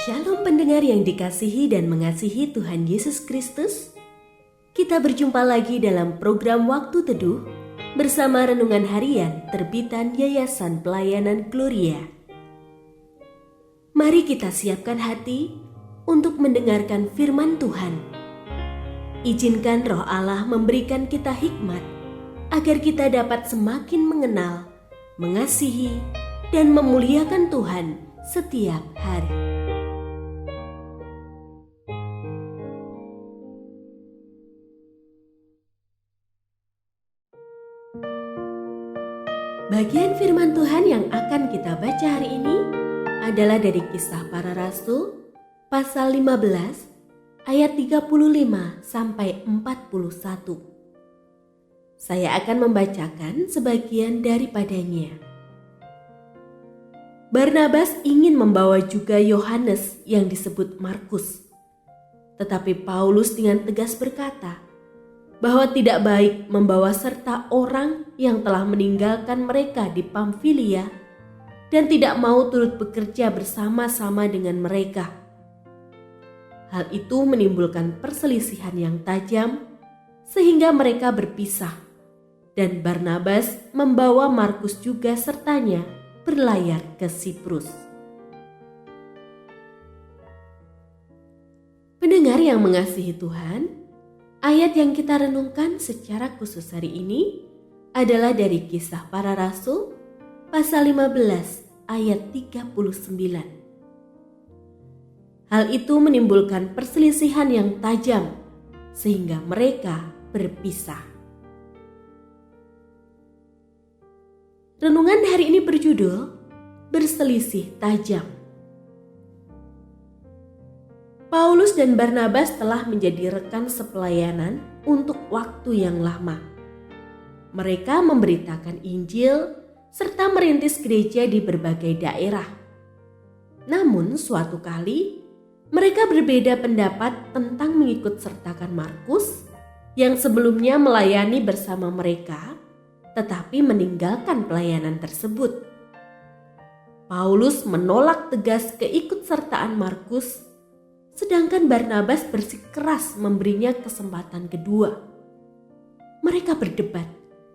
Shalom pendengar yang dikasihi dan mengasihi Tuhan Yesus Kristus. Kita berjumpa lagi dalam program Waktu Teduh bersama Renungan Harian terbitan Yayasan Pelayanan Gloria. Mari kita siapkan hati untuk mendengarkan firman Tuhan. Izinkan Roh Allah memberikan kita hikmat agar kita dapat semakin mengenal, mengasihi, dan memuliakan Tuhan setiap hari. Bagian firman Tuhan yang akan kita baca hari ini adalah dari Kisah Para Rasul pasal 15 ayat 35 sampai 41. Saya akan membacakan sebagian daripadanya. Barnabas ingin membawa juga Yohanes yang disebut Markus. Tetapi Paulus dengan tegas berkata bahwa tidak baik membawa serta orang yang telah meninggalkan mereka di Pamfilia dan tidak mau turut bekerja bersama-sama dengan mereka. Hal itu menimbulkan perselisihan yang tajam sehingga mereka berpisah dan Barnabas membawa Markus juga sertanya berlayar ke Siprus. Pendengar yang mengasihi Tuhan, ayat yang kita renungkan secara khusus hari ini adalah dari Kisah Para Rasul pasal 15 ayat 39. Hal itu menimbulkan perselisihan yang tajam sehingga mereka berpisah. Renungan hari ini berjudul Berselisih Tajam. Paulus dan Barnabas telah menjadi rekan sepelayanan untuk waktu yang lama. Mereka memberitakan Injil serta merintis gereja di berbagai daerah. Namun suatu kali mereka berbeda pendapat tentang mengikut sertakan Markus yang sebelumnya melayani bersama mereka tetapi meninggalkan pelayanan tersebut. Paulus menolak tegas keikutsertaan Markus, sedangkan Barnabas bersikeras memberinya kesempatan kedua. Mereka berdebat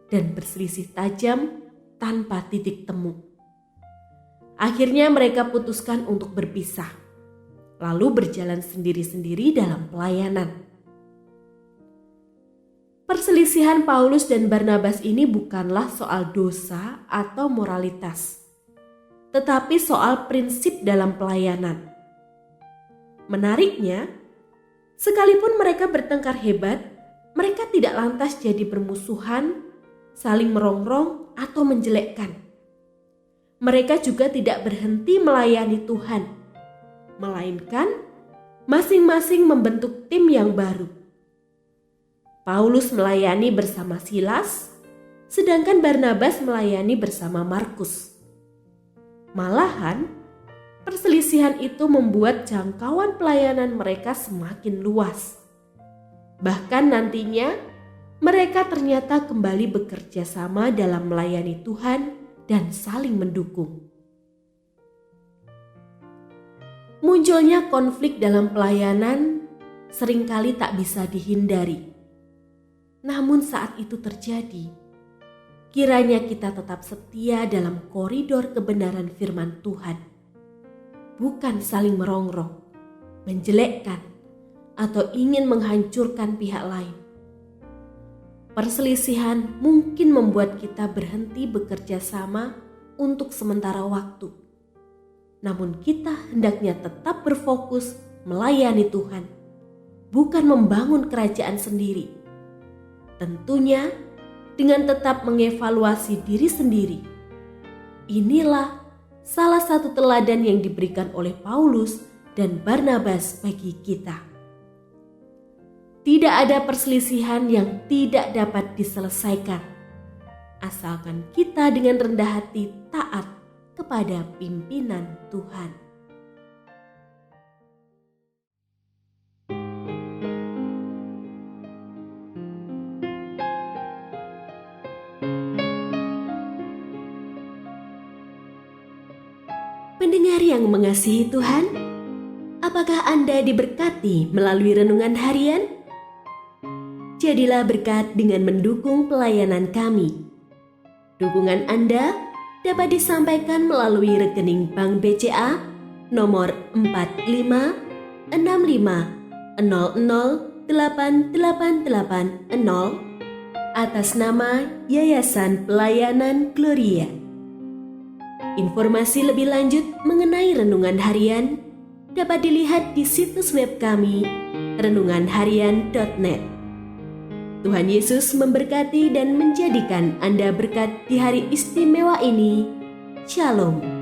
dan berselisih tajam tanpa titik temu. Akhirnya mereka putuskan untuk berpisah, lalu berjalan sendiri-sendiri dalam pelayanan. Perselisihan Paulus dan Barnabas ini bukanlah soal dosa atau moralitas, tetapi soal prinsip dalam pelayanan. Menariknya, sekalipun mereka bertengkar hebat, mereka tidak lantas jadi bermusuhan, saling merongrong atau menjelekkan. Mereka juga tidak berhenti melayani Tuhan, melainkan masing-masing membentuk tim yang baru. Paulus melayani bersama Silas, sedangkan Barnabas melayani bersama Markus. Malahan, perselisihan itu membuat jangkauan pelayanan mereka semakin luas. Bahkan nantinya mereka ternyata kembali bekerja sama dalam melayani Tuhan dan saling mendukung. Munculnya konflik dalam pelayanan seringkali tak bisa dihindari. Namun saat itu terjadi, kiranya kita tetap setia dalam koridor kebenaran firman Tuhan. Bukan saling merongrong, menjelekkan, atau ingin menghancurkan pihak lain. Perselisihan mungkin membuat kita berhenti bekerja sama untuk sementara waktu. Namun kita hendaknya tetap berfokus melayani Tuhan, bukan membangun kerajaan sendiri. Tentunya dengan tetap mengevaluasi diri sendiri. Inilah salah satu teladan yang diberikan oleh Paulus dan Barnabas bagi kita. Tidak ada perselisihan yang tidak dapat diselesaikan, asalkan kita dengan rendah hati taat kepada pimpinan Tuhan. Pendengar yang mengasihi Tuhan, Apakah Anda diberkati melalui renungan harian? Jadilah berkat dengan mendukung pelayanan kami. Dukungan Anda dapat disampaikan melalui rekening Bank BCA nomor 4565008880 atas nama Yayasan Pelayanan Gloria. Informasi lebih lanjut mengenai renungan harian dapat dilihat di situs web kami renunganharian.net. Tuhan Yesus memberkati dan menjadikan Anda berkat di hari istimewa ini. Shalom.